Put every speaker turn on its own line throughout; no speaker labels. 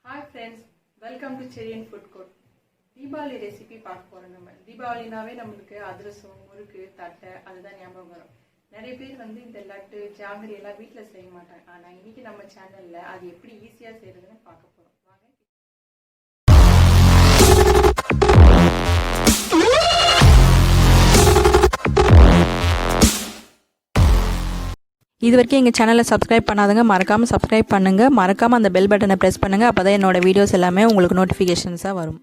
Hi friends, welcome to Cherry and Food Court. Diwali recipe பார்க்க போறோம் நம்ம. தீபாவளினாவே நமக்கு அதிரசம், முறுக்கு, தட்டை அதுதான் ஞாபகம் வரும். நிறைய பேர் இந்த லட்டு, ஜாங்கிரி எல்லாம் வீட்ல செய்ய மாட்டாங்க. ஆனா இன்னைக்கு நம்ம சேனல்ல அது எப்படி ஈஸியா செய்யறதுன்னு பார்க்க போறோம். வாங்க.
இதுவரைக்கும் எங்கள் சேனலை சப்ஸ்கிரைப் பண்ணாதவங்க மறக்காமல் சப்ஸ்கிரைப் பண்ணுங்கள். மறக்காமல் அந்த பெல் பட்டனை ப்ரெஸ் பண்ணுங்கள். அப்போ தான் என்னோடய வீடியோஸ் எல்லாமே உங்களுக்கு நோட்டிஃபிகேஷன்ஸாக வரும்.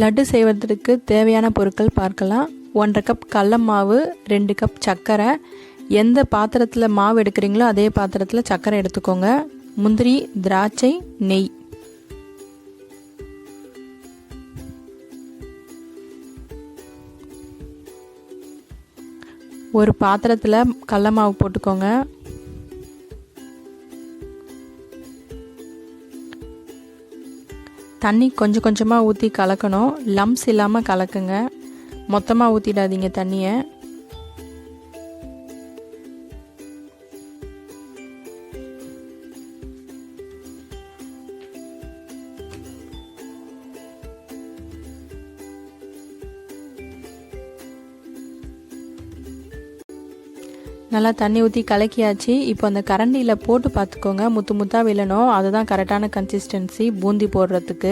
லட்டு செய்வதற்கு தேவையான பொருட்கள் பார்க்கலாம். 1.5 கப் கடல மாவு, 2 கப் சர்க்கரை. எந்த பாத்திரத்தில் மாவு எடுக்கிறீங்களோ அதே பாத்திரத்தில் சர்க்கரை எடுத்துக்கோங்க. முந்திரி, திராட்சை, நெய். ஒரு பாத்திரத்தில் கடல மாவு போட்டுக்கோங்க. தண்ணி கொஞ்சம் கொஞ்சமாக ஊற்றி கலக்கணும். லம்ஸ் இல்லாமல் கலக்குங்க. மொத்தமாக ஊற்றிடாதீங்க தண்ணியை. நல்லா தண்ணி ஊற்றி கலக்கியாச்சு. இப்போ அந்த கரண்டியில் போட்டு பார்த்துக்கோங்க. முத்து முத்தாக விழணும். அதுதான் கரெக்டான கன்சிஸ்டன்சி பூந்தி போடுறதுக்கு.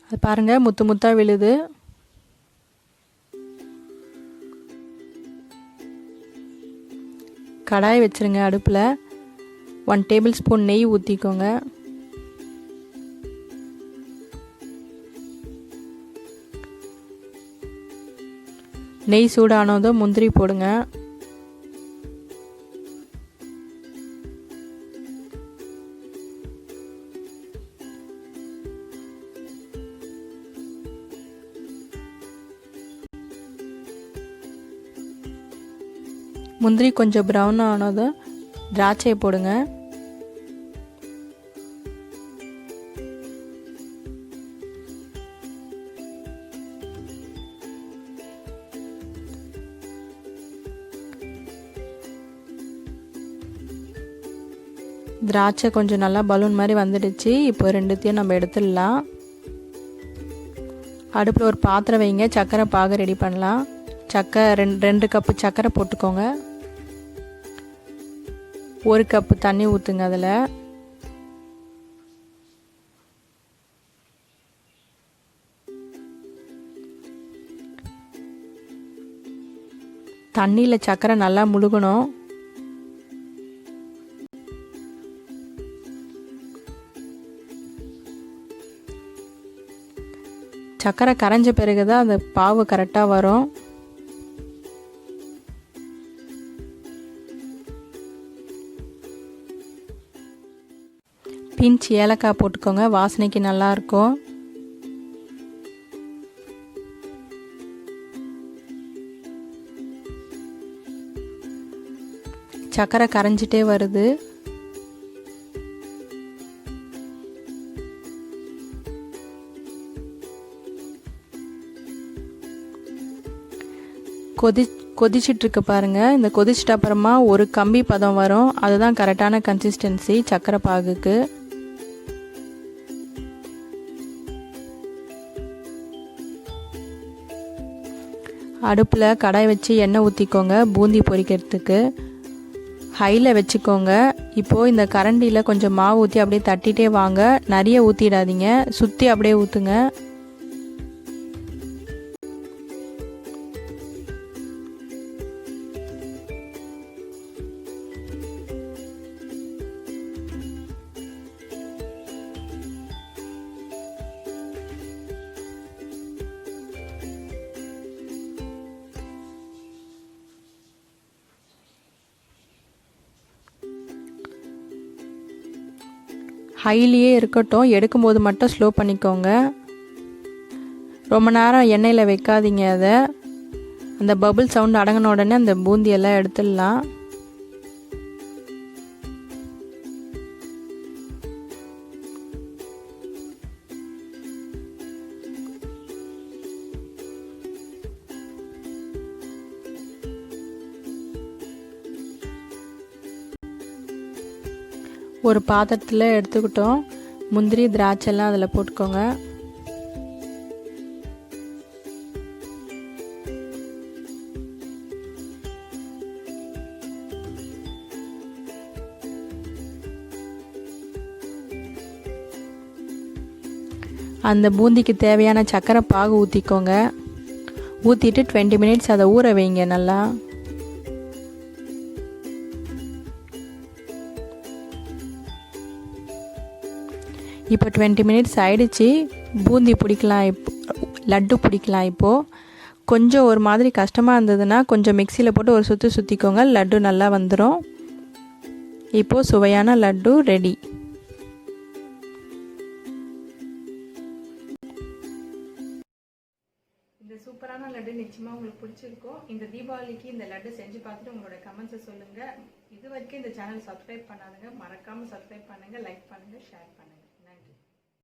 அது பாருங்கள், முத்து முத்தாக விழுது. கடாய் வச்சுருங்க அடுப்பில். 1 டேபிள் ஸ்பூன் நெய் ஊற்றிக்கோங்க. நெய் சூடானதும் முந்திரி போடுங்க. முந்திரி கொஞ்சம் ப்ரௌன் ஆனதும் திராட்சையை போடுங்க. திராட்சை கொஞ்சம் நல்லா பலூன் மாதிரி வந்துடுச்சு. இப்போ ரெண்டுத்தையும் நம்ம எடுத்துடலாம். அடுப்பில் ஒரு பாத்திரம் வைங்க. சர்க்கரை பாகு ரெடி பண்ணலாம். சர்க்கரை 2 கப்பு சர்க்கரை போட்டுக்கோங்க. 1 கப்பு தண்ணி ஊற்றுங்க. அதில் தண்ணியில் சர்க்கரை நல்லா முழுகணும். சர்க்கரை கரைஞ்ச பிறகு தான் அந்த பாவு கரெக்டாக வரும். பிஞ்ச் ஏலக்காய் போட்டுக்கோங்க. வாசனைக்கு நல்லாயிருக்கும். சர்க்கரை கரைஞ்சிட்டே வருது. கொதிச்சிட்ருக்கு பாருங்கள். இந்த கொதிச்சிட்ட அப்புறமா ஒரு கம்பி பதம் வரும். அதுதான் கரெக்டான கன்சிஸ்டன்சி சர்க்கரை பாகுக்கு. அடுப்பில் கடாய் வச்சு எண்ணெய் ஊற்றிக்கோங்க. பூந்தி பொரிக்கிறதுக்கு ஹையில் வச்சுக்கோங்க. இப்போது இந்த கரண்டியில் கொஞ்சம் மாவு ஊற்றி அப்படியே தட்டிகிட்டே வாங்க. நிறைய ஊற்றிடாதீங்க. சுற்றி அப்படியே ஊற்றுங்க. ஹைலியே இருக்கட்டும். எடுக்கும்போது மட்டும் ஸ்லோ பண்ணிக்கோங்க. ரொம்ப நேரம் எண்ணெயில் வைக்காதீங்க. அதை அந்த பபுள் சவுண்ட் அடங்கின உடனே அந்த பூந்தியெல்லாம் எடுத்துடலாம். ஒரு பாத்திரத்தில் எடுத்துக்கிட்டோம். முந்திரி திராட்சைலாம் அதில் போட்டுக்கோங்க. அந்த பூந்திக்கு தேவையான சர்க்கரை பாகு ஊற்றிக்கோங்க. ஊற்றிட்டு 20 மினிட்ஸ் அதை ஊற வைங்க நல்லா. இப்போ 20 மினிட்ஸ் ஆயிடுச்சு. பூந்தி பிடிக்கலாம். லட்டு பிடிக்கலாம். இப்போது கொஞ்சம் ஒரு மாதிரி கஷ்டமாக இருந்ததுன்னா கொஞ்சம் மிக்சியில் போட்டு ஒரு சுற்றி சுற்றிக்கோங்க. லட்டு நல்லா வந்துடும். இப்போது சுவையான லட்டு ரெடி.
இந்த சூப்பரான லட்டு நிச்சயமாக உங்களுக்கு பிடிச்சிருக்கும். இந்த தீபாவளிக்கு இந்த லட்டு செஞ்சு பார்த்துட்டு உங்களோட கமெண்ட்ஸை சொல்லுங்கள். இது வரைக்கும் இந்த சேனல் சப்ஸ்கிரைப் பண்ணாதுங்க, மறக்காமல் சப்ஸ்கிரைப் பண்ணுங்கள், லைக் பண்ணுங்கள், ஷேர் பண்ணுங்கள். நன்றி.